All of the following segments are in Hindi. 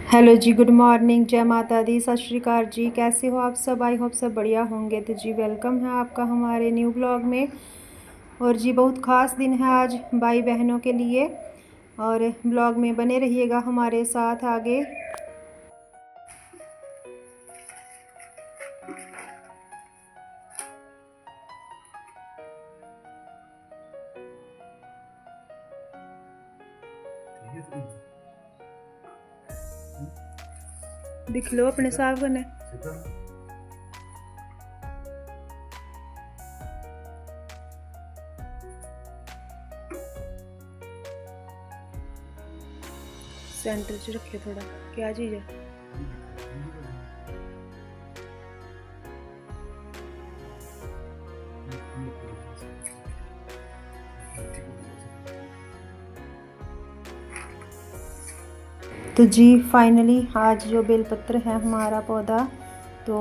हेलो जी, गुड मॉर्निंग, जय माता दी, सत श्री अकाल जी। कैसे हो आप सब? आई होप सब बढ़िया होंगे। तो जी वेलकम है आपका हमारे न्यू ब्लॉग में। और जी बहुत ख़ास दिन है आज भाई बहनों के लिए, और ब्लॉग में बने रहिएगा हमारे साथ आगे। दिख लो अपने साफ करने। सेंटर च रखे थोड़ा, क्या चीज़ है? तो जी फाइनली आज जो बेलपत्र है हमारा पौधा, तो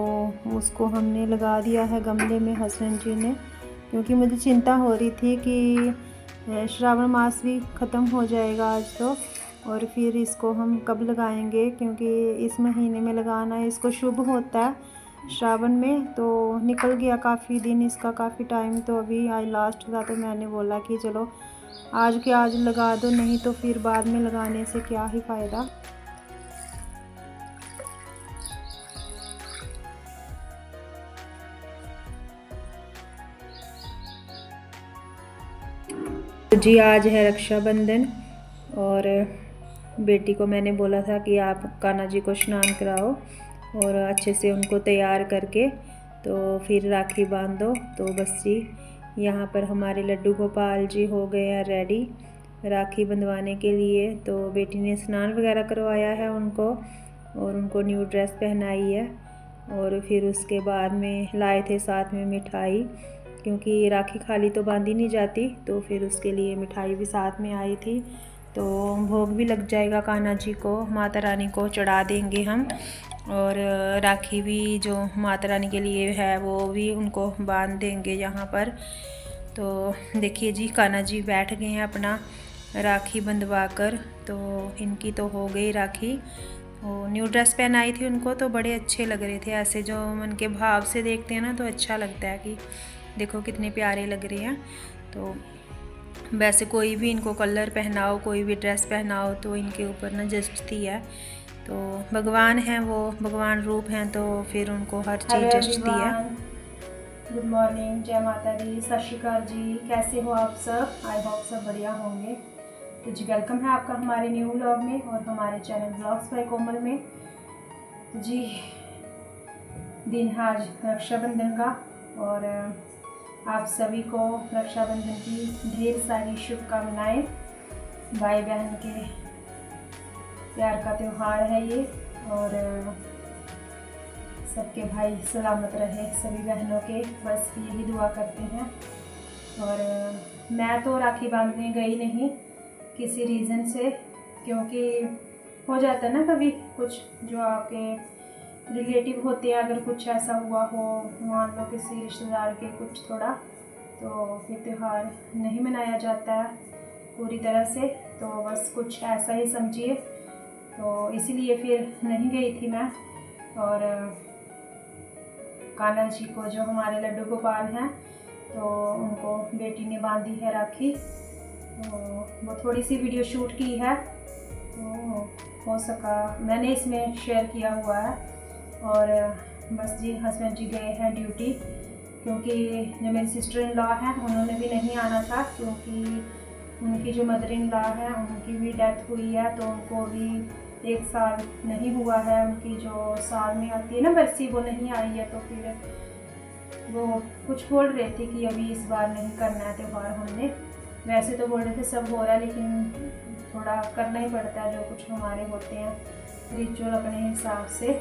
उसको हमने लगा दिया है गमले में हस्बैंड जी ने, क्योंकि मुझे चिंता हो रही थी कि श्रावण मास भी ख़त्म हो जाएगा आज तो, और फिर इसको हम कब लगाएंगे, क्योंकि इस महीने में लगाना इसको शुभ होता है श्रावण में। तो निकल गया काफ़ी दिन इसका, काफ़ी टाइम, तो अभी आज लास्ट था। तो मैंने बोला कि चलो आज के आज लगा दो, नहीं तो फिर बाद में लगाने से क्या ही फ़ायदा। जी आज है रक्षाबंधन, और बेटी को मैंने बोला था कि आप कान्हा जी को स्नान कराओ और अच्छे से उनको तैयार करके तो फिर राखी बांध दो। तो बस जी यहाँ पर हमारे लड्डू गोपाल जी हो गए हैं रेडी राखी बंधवाने के लिए। तो बेटी ने स्नान वगैरह करवाया है उनको, और उनको न्यू ड्रेस पहनाई है, और फिर उसके बाद में लाए थे साथ में मिठाई, क्योंकि राखी खाली तो बांधी नहीं जाती, तो फिर उसके लिए मिठाई भी साथ में आई थी। तो भोग भी लग जाएगा कान्हा जी को, माता रानी को चढ़ा देंगे हम, और राखी भी जो माता रानी के लिए है वो भी उनको बांध देंगे यहाँ पर। तो देखिए जी कान्हा जी बैठ गए हैं अपना राखी बंधवा कर। तो इनकी तो हो गई राखी, वो न्यू ड्रेस पहनाई थी उनको, तो बड़े अच्छे लग रहे थे, ऐसे जो मन के भाव से देखते हैं ना तो अच्छा लगता है कि देखो कितने प्यारे लग रहे हैं। तो वैसे कोई भी इनको कलर पहनाओ, कोई भी ड्रेस पहनाओ तो इनके ऊपर ना जचती है। तो भगवान हैं, वो भगवान रूप हैं, तो फिर उनको हर चीज़ जचती है। गुड मॉर्निंग, जय माता दी, सत श्री अकाल जी। कैसे हो आप सब? आई होप सब बढ़िया होंगे। तो जी वेलकम है आपका हमारे न्यू ब्लॉग में और हमारे चैनल ब्लॉग्स बाय कोमल में। तो जी दिन है आज रक्षाबंधन का, और आप सभी को रक्षाबंधन की ढेर सारी शुभकामनाएं। भाई बहन के प्यार का त्यौहार है ये, और सबके भाई सलामत रहे, सभी बहनों के, बस यही दुआ करते हैं। और मैं तो राखी बांधने गई नहीं किसी रीज़न से, क्योंकि हो जाता है ना कभी कुछ जो आपके रिलेटिव होते हैं, अगर कुछ ऐसा हुआ हो, मान लो किसी रिश्तेदार के कुछ थोड़ा, तो फिर त्यौहार नहीं मनाया जाता है पूरी तरह से। तो बस कुछ ऐसा ही समझिए, तो इसीलिए फिर नहीं गई थी मैं। और कान्हा जी को जो हमारे लड्डू गोपाल हैं, तो उनको बेटी ने बांधी है राखी, तो वो थोड़ी सी वीडियो शूट की है, तो हो सका मैंने इसमें शेयर किया हुआ है। और बस जी हस्बैंड जी गए हैं ड्यूटी, क्योंकि जो मेरी सिस्टर इन लॉ हैं उन्होंने भी नहीं आना था, क्योंकि उनकी जो मदर इन लॉ हैं उनकी भी डेथ हुई है, तो उनको भी 1 साल नहीं हुआ है, उनकी जो साल में आती है ना बरसी, वो नहीं आई है। तो फिर वो कुछ बोल रहे थे कि अभी इस बार नहीं करना है त्यौहार हमने, वैसे तो बोल रहे थे सब हो रहा है, लेकिन थोड़ा करना ही पड़ता है जो कुछ हमारे होते हैं रिचुअल अपने हिसाब से।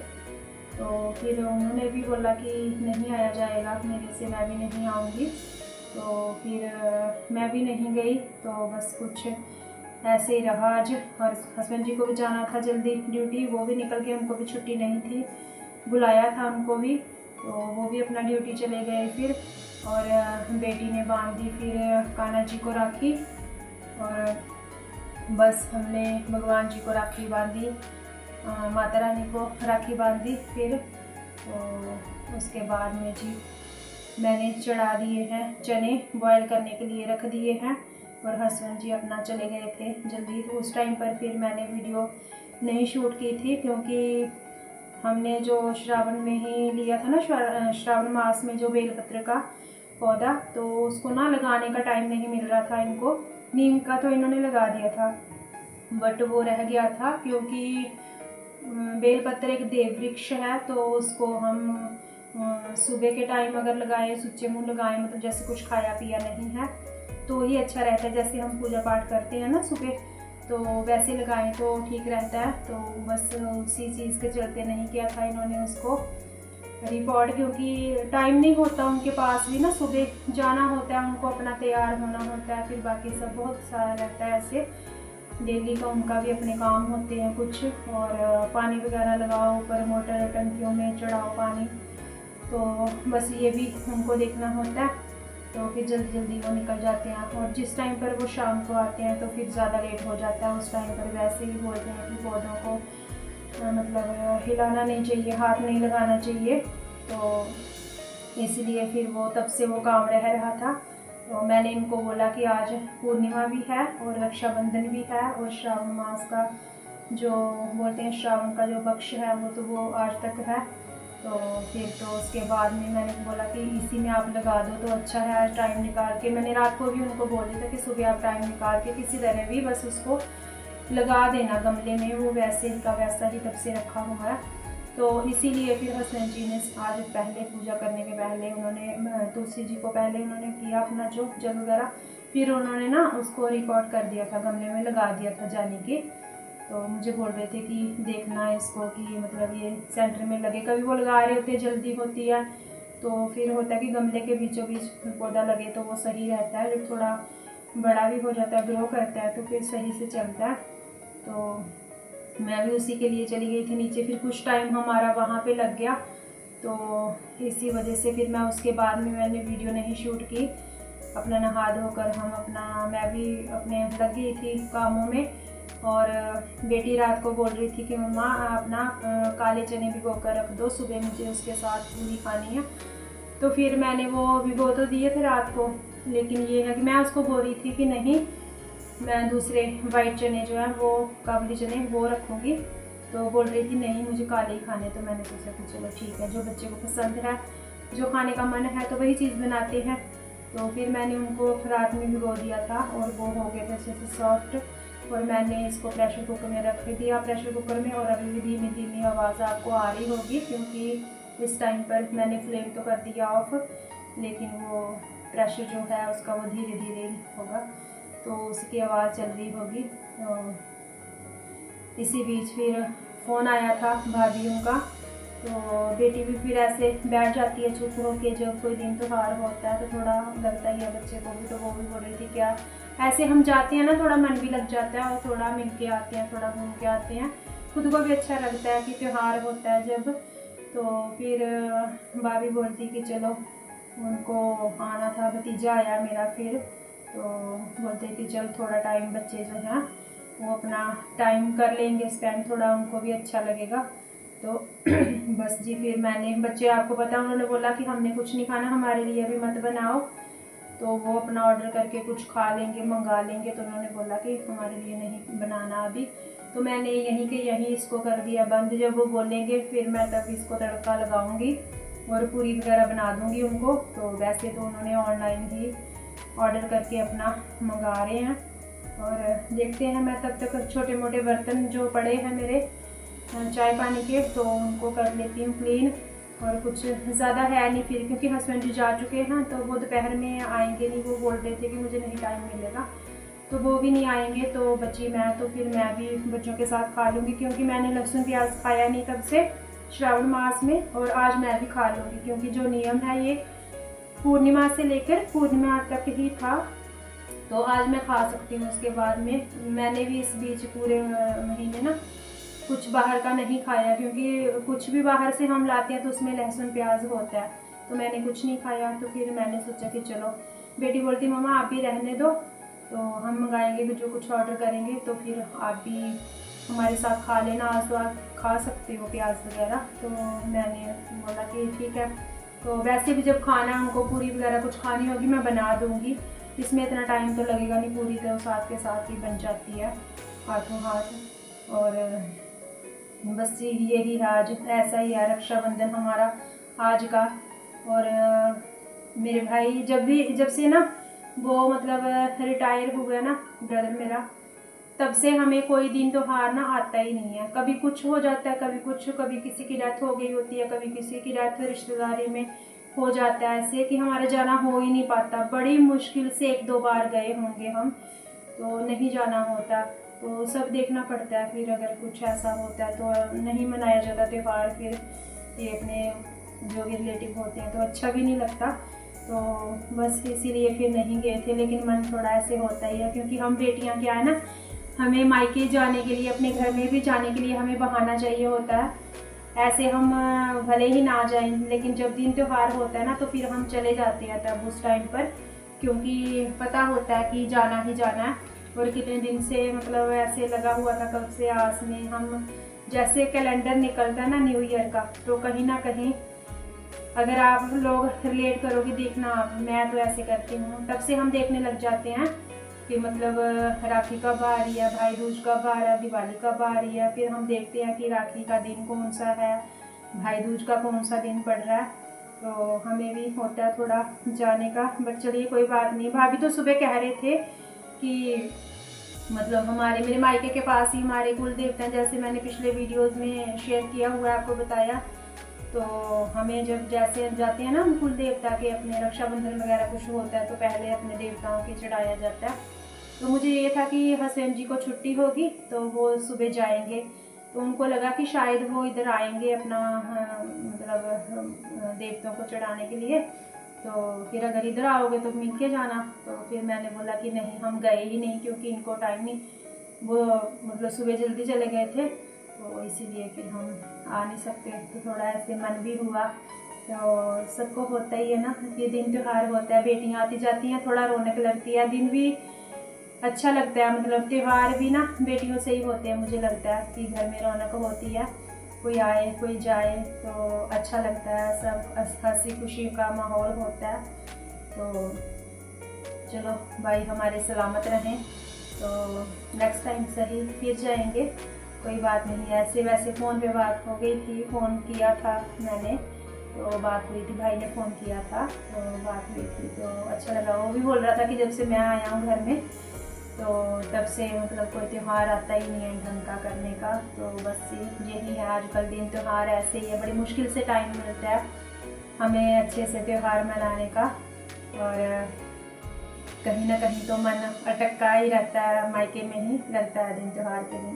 तो फिर उन्होंने भी बोला कि नहीं आया जाएगा मेरे से, मैं भी नहीं आऊँगी, तो फिर मैं भी नहीं गई। तो बस कुछ ऐसे ही रहा आज। और हस्बैंड जी को भी जाना था जल्दी ड्यूटी, वो भी निकल गए, उनको भी छुट्टी नहीं थी, बुलाया था उनको भी, तो वो भी अपना ड्यूटी चले गए फिर। और बेटी ने बांध दी फिर कान्हा जी को राखी, और बस हमने भगवान जी को राखी बांधी। माता रानी को राखी बांधी। फिर तो उसके बाद में जी मैंने चढ़ा दिए हैं चने, बॉयल करने के लिए रख दिए हैं और हस्बैंड जी अपना चले गए थे जल्दी। तो उस टाइम पर फिर मैंने वीडियो नहीं शूट की थी, क्योंकि हमने जो श्रावण में ही लिया था ना, श्रावण मास में जो बेलपत्र का पौधा, तो उसको ना लगाने का टाइम नहीं मिल रहा था इनको। नीम का तो इन्होंने लगा दिया था, बट वो रह गया था, क्योंकि बेलपत्र एक देव वृक्ष है, तो उसको हम सुबह के टाइम अगर लगाएं, सुच्चे मुँह लगाएं, मतलब जैसे कुछ खाया पिया नहीं है तो ही अच्छा रहता है। जैसे हम पूजा पाठ करते हैं ना सुबह, तो वैसे लगाएं तो ठीक रहता है। तो बस उसी चीज़ के चलते नहीं किया था इन्होंने उसको रिकॉर्ड, क्योंकि टाइम नहीं होता उनके पास भी ना, सुबह जाना होता है उनको, अपना तैयार होना होता है, फिर बाकी सब बहुत सारा रहता है ऐसे डेली का, उनका भी अपने काम होते हैं कुछ। और पानी वगैरह लगाओ, ऊपर मोटर टंकियों में चढ़ाओ पानी, तो बस ये भी उनको देखना होता है। तो फिर जल्दी जल्दी वो निकल जाते हैं, और जिस टाइम पर वो शाम को आते हैं तो फिर ज़्यादा लेट हो जाता है। उस टाइम पर वैसे ही बोलते हैं कि पौधों को मतलब हिलाना नहीं चाहिए, हाथ नहीं लगाना चाहिए, तो इसलिए फिर वो तब से वो काम रह रहा था। तो मैंने इनको बोला कि आज पूर्णिमा भी है और रक्षाबंधन भी है, और श्रावण मास का जो बोलते हैं श्रावण का जो पक्ष है वो आज तक है। तो फिर तो उसके बाद में मैंने बोला कि इसी में आप लगा दो तो अच्छा है। आज टाइम निकाल के, मैंने रात को भी उनको बोल दिया था कि सुबह आप टाइम निकाल के किसी तरह भी बस उसको लगा देना गमले में, वो वैसे का वैसा ही तब से रखा हुआ है। तो इसीलिए फिर हस्बैंड जी ने आज पहले पूजा करने के पहले उन्होंने तुलसी जी को पहले उन्होंने किया अपना जो जल वगैरह, फिर उन्होंने ना उसको रिकॉर्ड कर दिया था, गमले में लगा दिया था जाने के। तो मुझे बोल रहे थे कि देखना है इसको कि मतलब ये सेंटर में लगे, कभी वो लगा रहे होते जल्दी होती है तो फिर होता है कि गमले के बीचों बीच पौधा लगे तो वो सही रहता है। जब थोड़ा बड़ा भी हो जाता है, ग्रो करता है, तो फिर सही से चलता है। तो मैं भी उसी के लिए चली गई थी नीचे, फिर कुछ टाइम हमारा वहाँ पे लग गया, तो इसी वजह से फिर मैं उसके बाद में मैंने वीडियो नहीं शूट की। अपना नहा धोकर हम अपना, मैं भी अपने लग गई थी कामों में, और बेटी रात को बोल रही थी कि मम्मा अपना काले चने भिगो कर रख दो, सुबह मुझे उसके साथ पूरी खानी है। तो फिर मैंने वो भिगो तो दिए थे रात को, लेकिन ये है कि मैं उसको बोल रही थी कि नहीं, मैं दूसरे वाइट चने जो हैं वो काबुली चने वो रखूँगी। तो बोल रही थी नहीं मुझे काले ही खाने। तो मैंने सोचा कि चलो ठीक है, जो बच्चे को पसंद है, जो खाने का मन है तो वही चीज़ बनाते हैं। तो फिर मैंने उनको रात में भिगो दिया था और वो हो गए थे अच्छे से सॉफ्ट, और मैंने इसको प्रेशर कुकर में रख दिया, प्रेशर कुकर में। और अभी भी धीमी धीमी आवाज़ आपको आ रही होगी, क्योंकि इस टाइम पर मैंने फ्लेम तो कर दिया ऑफ, लेकिन वो प्रेशर जो है उसका वो धीरे धीरे होगा, तो उसकी आवाज़ चल रही होगी। तो इसी बीच फिर फ़ोन आया था भाभीयों का, तो बेटी भी फिर ऐसे बैठ जाती है चुप हो के, जब कोई दिन त्यौहार होता है तो थोड़ा लगता ही है बच्चे को भी। तो वो भी बोल रही थी क्या ऐसे हम जाते हैं ना, थोड़ा मन भी लग जाता है और थोड़ा मिल के आते हैं, थोड़ा घूम के आते हैं, खुद को भी अच्छा लगता है कि त्यौहार होता है जब। तो फिर भाभी बोलती कि चलो, उनको आना था, भतीजा आया मेरा, फिर तो बोलते कि चल थोड़ा टाइम बच्चे जो हैं वो अपना टाइम कर लेंगे स्पेंड, थोड़ा उनको भी अच्छा लगेगा। तो बस जी फिर मैंने, बच्चे आपको पता उन्होंने बोला कि हमने कुछ नहीं खाना, हमारे लिए भी मत बनाओ, तो वो अपना ऑर्डर करके कुछ खा लेंगे, मंगा लेंगे। तो उन्होंने बोला कि हमारे लिए नहीं बनाना अभी। तो मैंने यहीं के यहीं इसको कर दिया बंद, जब वो बोलेंगे फिर मैं तब इसको तड़का लगाऊंगी और पूरी वगैरह बना दूंगी उनको। तो वैसे तो उन्होंने ऑनलाइन ही ऑर्डर करके अपना मंगा रहे हैं, और देखते हैं। मैं तब तक छोटे मोटे बर्तन जो पड़े हैं मेरे चाय पानी के, तो उनको कर लेती हूँ क्लीन। और कुछ ज़्यादा है नहीं फिर, क्योंकि हस्बैंड जी जा चुके हैं, तो वो दोपहर में आएंगे नहीं, वो बोल रहे थे कि मुझे नहीं टाइम मिलेगा, तो वो भी नहीं आएंगे। तो बची मैं, तो फिर मैं भी बच्चों के साथ खा लूँगी, क्योंकि मैंने लहसुन प्याज खाया नहीं तब से श्रावण मास में, और आज मैं भी खा लूँगी, क्योंकि जो नियम है ये पूर्णिमा से लेकर पूर्णिमा तक ही था, तो आज मैं खा सकती हूँ। उसके बाद में मैंने भी इस बीच पूरे महीने ना कुछ बाहर का नहीं खाया, क्योंकि कुछ भी बाहर से हम लाते हैं तो उसमें लहसुन प्याज होता है, तो मैंने कुछ नहीं खाया। तो फिर मैंने सोचा कि चलो, बेटी बोलती मम्मा आप भी रहने दो, तो हम मंगाएंगे जो कुछ ऑर्डर करेंगे, तो फिर आप भी हमारे साथ खा लेना, आज तो आप खा सकते हो प्याज वगैरह। तो मैंने बोला कि ठीक है। तो वैसे भी जब खाना उनको पूरी वगैरह कुछ खानी होगी मैं बना दूँगी, इसमें इतना टाइम तो लगेगा नहीं, पूरी तो साथ के साथ ही बन जाती है हाथों हाथ। और बस यही है, आज ऐसा ही है रक्षाबंधन हमारा आज का। और मेरे भाई जब से ना वो मतलब रिटायर हुए ना ब्रदर मेरा, तब से हमें कोई दिन त्योहार ना आता ही नहीं है। कभी कुछ हो जाता है, कभी कुछ, कभी किसी की डेथ हो गई होती है, कभी किसी की डेथ रिश्तेदारी में हो जाता है, ऐसे कि हमारा जाना हो ही नहीं पाता। बड़ी मुश्किल से 1-2 बार गए होंगे हम, तो नहीं जाना होता। तो सब देखना पड़ता है, फिर अगर कुछ ऐसा होता है तो नहीं मनाया जाता त्यौहार। फिर ये अपने जो भी रिलेटिव होते हैं तो अच्छा भी नहीं लगता। तो बस इसीलिए फिर नहीं गए थे। लेकिन मन थोड़ा ऐसे होता ही है, क्योंकि हम बेटियां क्या है ना, हमें मायके जाने के लिए, अपने घर में भी जाने के लिए हमें बहाना चाहिए होता है। ऐसे हम भले ही ना जाएं, लेकिन जब दिन त्योहार होता है ना तो फिर हम चले जाते हैं तब उस टाइम पर, क्योंकि पता होता है कि जाना ही जाना है। और कितने दिन से मतलब ऐसे लगा हुआ था, कब से आस में हम, जैसे कैलेंडर निकलता है ना न्यू ईयर का, तो कहीं ना कहीं अगर आप लोग रिलेट करोगे, देखना आप, मैं तो ऐसे करती हूँ, तब से हम देखने लग जाते हैं कि मतलब राखी कब आ रही है, भाई दूज कब आ रहा है, दिवाली कब आ रही है। फिर हम देखते हैं कि राखी का दिन कौन सा है, भाई दूज का कौन सा दिन पड़ रहा है। तो हमें भी होता है थोड़ा जाने का, बट चलिए कोई बात नहीं। भाभी तो सुबह कह रहे थे कि मतलब मेरे मायके के पास ही हमारे कुल देवता हैं, जैसे मैंने पिछले वीडियोज़ में शेयर किया हुआ है, आपको बताया। तो हमें जब जैसे जाते हैं ना हम कुल देवता के, अपने रक्षाबंधन वगैरह कुछ होता है तो पहले अपने देवताओं के चढ़ाया जाता है। तो मुझे ये था कि हस्बैंड जी को छुट्टी होगी तो वो सुबह जाएंगे, तो उनको लगा कि शायद वो इधर आएंगे अपना मतलब देवताओं को चढ़ाने के लिए। तो फिर अगर इधर आओगे तो मिल के जाना। तो फिर मैंने बोला कि नहीं, हम गए ही नहीं, क्योंकि इनको टाइम नहीं, वो मतलब सुबह जल्दी चले गए थे, तो इसीलिए फिर हम आ नहीं सकते। तो थोड़ा ऐसे मन भी हुआ। तो सबको होता ही है ना, ये दिन त्योहार होता है, बेटियां आती जाती हैं, थोड़ा रौनक लगती है, दिन भी अच्छा लगता है। मतलब त्यौहार भी ना बेटियों से ही होते हैं, मुझे लगता है कि घर में रौनक होती है, कोई आए कोई जाए तो अच्छा लगता है, सब हंसी खुशी का माहौल होता है। तो चलो भाई हमारे सलामत रहें, तो नेक्स्ट टाइम सही फिर जाएंगे, कोई बात नहीं। ऐसे वैसे फ़ोन पे बात हो गई थी, फ़ोन किया था मैंने, तो बात हुई थी, भाई ने फ़ोन किया था तो बात हुई थी, तो अच्छा लगा। वो भी बोल रहा था कि जब से मैं आया हूँ घर में तो तब से मतलब कोई त्यौहार आता ही नहीं है ढंग का करने का। तो बस यही है, आजकल दिन त्यौहार ऐसे ही है, बड़ी मुश्किल से टाइम मिलता है हमें अच्छे से त्यौहार मनाने का। और कहीं ना कहीं तो मन अटका ही रहता है, मायके में ही लगता है दिन त्यौहार के दिन।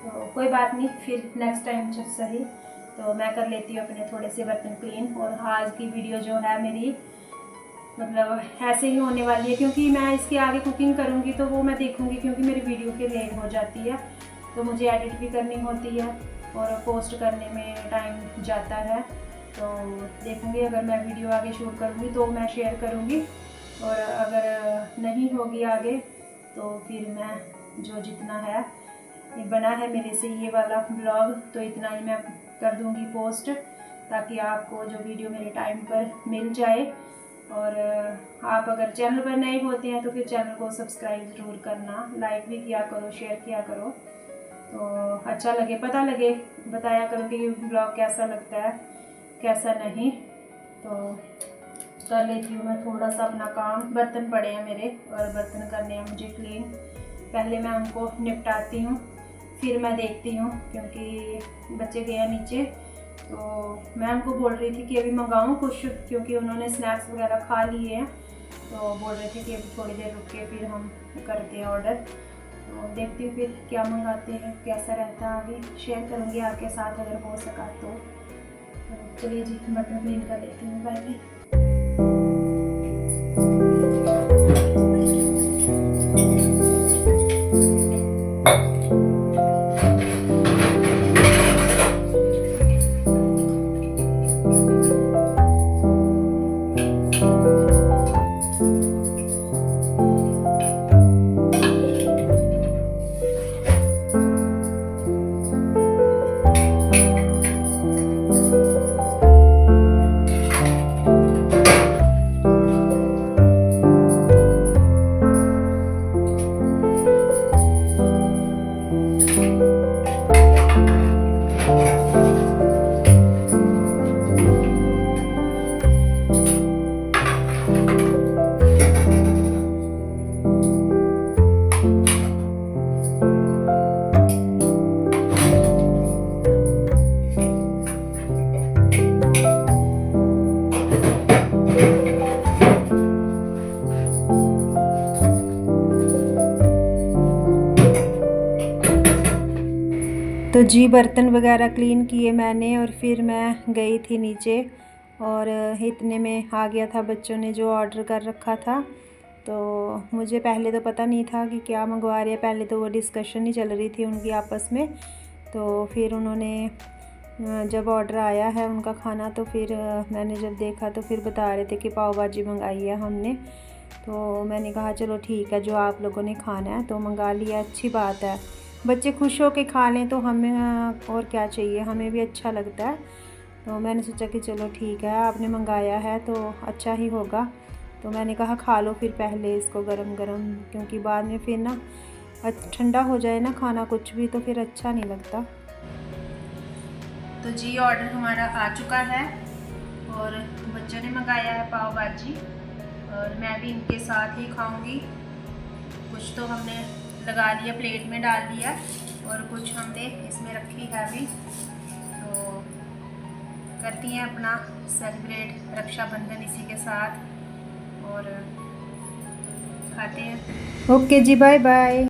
तो कोई बात नहीं, फिर नेक्स्ट टाइम जब सही तो मैं कर लेती हूँ अपने थोड़े से बर्तन क्लीन। और आज की वीडियो जो है मेरी मतलब ऐसे ही होने वाली है, क्योंकि मैं इसके आगे कुकिंग करूँगी तो वो मैं देखूँगी, क्योंकि मेरी वीडियो फिर लेट हो जाती है, तो मुझे एडिट भी करनी होती है और पोस्ट करने में टाइम जाता है। तो देखूँगी, अगर मैं वीडियो आगे शूट करूँगी तो मैं शेयर करूँगी, और अगर नहीं होगी आगे तो फिर मैं जो जितना है ये बना है मेरे से ये वाला ब्लॉग, तो इतना ही मैं कर दूँगी पोस्ट, ताकि आपको जो वीडियो मेरे टाइम पर मिल जाए। और आप अगर चैनल पर नए होते हैं तो फिर चैनल को सब्सक्राइब ज़रूर करना, लाइक भी किया करो, शेयर किया करो, तो अच्छा लगे, पता लगे, बताया करो कि ब्लॉग कैसा लगता है कैसा नहीं। तो कर लेती हूँ मैं थोड़ा सा अपना काम, बर्तन पड़े हैं मेरे और बर्तन करने हैं मुझे क्लीन, पहले मैं उनको निपटाती हूँ फिर मैं देखती हूँ, क्योंकि बच्चे गए हैं नीचे। तो मैं उनको बोल रही थी कि अभी मंगाऊँ कुछ, क्योंकि उन्होंने स्नैक्स वगैरह खा लिए हैं, तो बोल रहे थे कि अभी थोड़ी देर रुक के फिर हम करते हैं ऑर्डर। तो देखती हूँ फिर क्या मंगाते हैं, कैसा रहता है, आगे शेयर करूँगी आपके साथ अगर हो सका तो। चलिए जी, बर्तन क्लीन कर लेती हूँ, बाय बाय। जी बर्तन वगैरह क्लीन किए मैंने और फिर मैं गई थी नीचे और इतने में आ गया था बच्चों ने जो ऑर्डर कर रखा था। तो मुझे पहले तो पता नहीं था कि क्या मंगवा रहे हैं, पहले तो वो डिस्कशन ही चल रही थी उनकी आपस में। तो फिर उन्होंने जब ऑर्डर आया है उनका खाना तो फिर मैंने जब देखा तो फिर बता रहे थे कि पाव भाजी मंगाई है हमने। तो मैंने कहा चलो ठीक है, जो आप लोगों ने खाना है तो मंगा लिया, अच्छी बात है। बच्चे खुश हो के खा लें तो हमें और क्या चाहिए, हमें भी अच्छा लगता है। तो मैंने सोचा कि चलो ठीक है, आपने मंगाया है तो अच्छा ही होगा। तो मैंने कहा खा लो फिर पहले इसको गरम गरम, क्योंकि बाद में फिर ना ठंडा हो जाए ना खाना कुछ भी तो फिर अच्छा नहीं लगता। तो जी ऑर्डर हमारा आ चुका है और बच्चों ने मंगाया है पाव भाजी और मैं भी इनके साथ ही खाऊंगी। कुछ तो हमने लगा लिया, प्लेट में डाल दिया और कुछ हमने इसमें रखी है अभी। तो करती हैं अपना सेलिब्रेट रक्षाबंधन इसी के साथ और खाते हैं। ओके जी, बाय बाय।